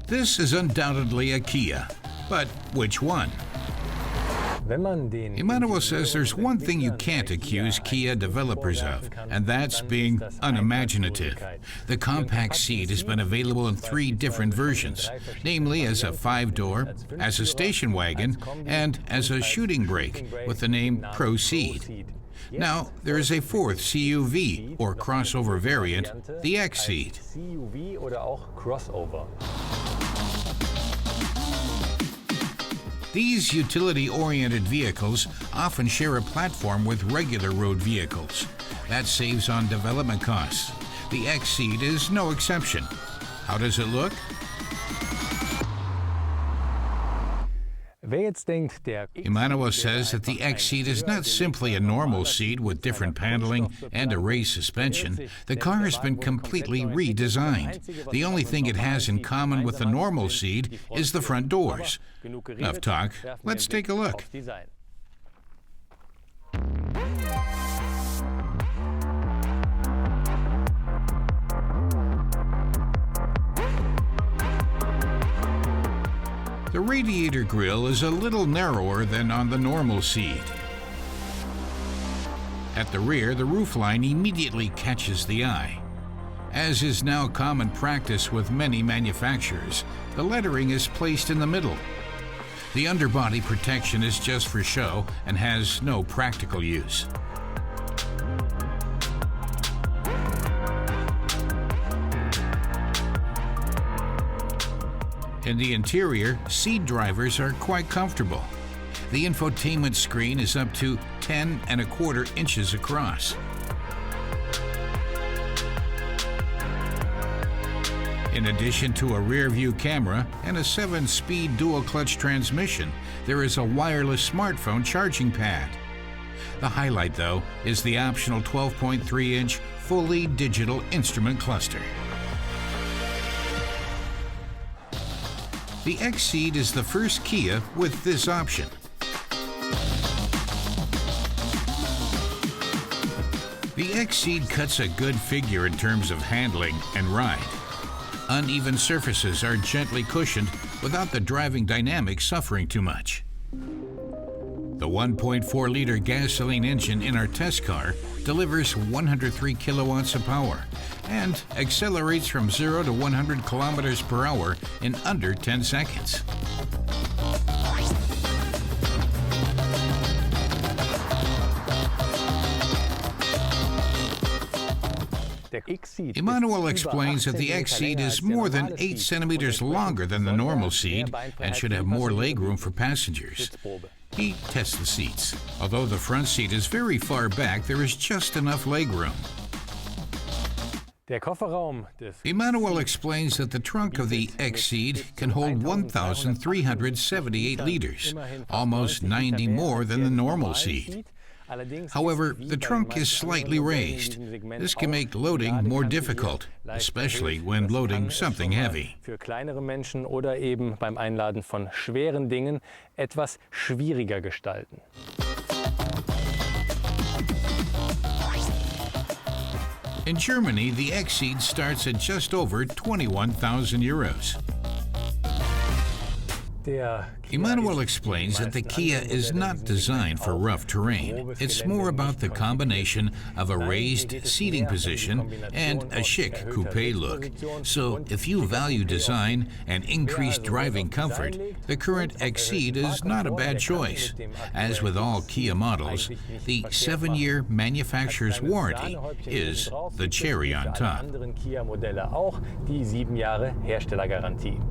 This is undoubtedly a Kia, but which one? Emmanuel says there's one thing you can't accuse Kia developers of, and that's being unimaginative. The compact seat has been available in 3 different versions, namely as a 5-door, as a station wagon, and as a shooting brake with the name Proceed. Now, there is a 4th CUV, or crossover variant, the XCeed. These utility-oriented vehicles often share a platform with regular road vehicles. That saves on development costs. The XCeed is no exception. How does it look? Emmanuel says that the XCeed is not simply a normal seat with different paneling and a raised suspension. The car has been completely redesigned. The only thing it has in common with the normal seat is the front doors. Enough talk. Let's take a look. The radiator grille is a little narrower than on the normal seat. At the rear, the roofline immediately catches the eye. As is now common practice with many manufacturers, the lettering is placed in the middle. The underbody protection is just for show and has no practical use. In the interior, seat drivers are quite comfortable. The infotainment screen is up to 10¼ inches across. In addition to a rear-view camera and a 7-speed dual-clutch transmission, there is a wireless smartphone charging pad. The highlight, though, is the optional 12.3-inch fully digital instrument cluster. The XCeed is the first Kia with this option. The XCeed cuts a good figure in terms of handling and ride. Uneven surfaces are gently cushioned without the driving dynamics suffering too much. The 1.4-liter gasoline engine in our test car delivers 103 kilowatts of power and accelerates from 0 to 100 kilometers per hour in under 10 seconds. Emmanuel explains that the XCeed is more than 8 centimeters longer than the normal seat and should have more legroom for passengers. He tests the seats. Although the front seat is very far back, there is just enough legroom. Emmanuel explains that the trunk of the XCeed can hold 1,378 liters, almost 90 more than the normal seat. However, the trunk is slightly raised. This can make loading more difficult, especially when loading something heavy. Für kleinere Menschen oder eben beim Einladen von schweren Dingen etwas schwieriger gestalten. In Germany, the XCeed starts at just over 21,000 euros. Emmanuel explains that the Kia is not designed for rough terrain. It's more about the combination of a raised seating position and a chic coupe look. So if you value design and increased driving comfort, the current XCeed is not a bad choice. As with all Kia models, the 7-year manufacturer's warranty is the cherry on top. Die 7 Jahre Herstellergarantie.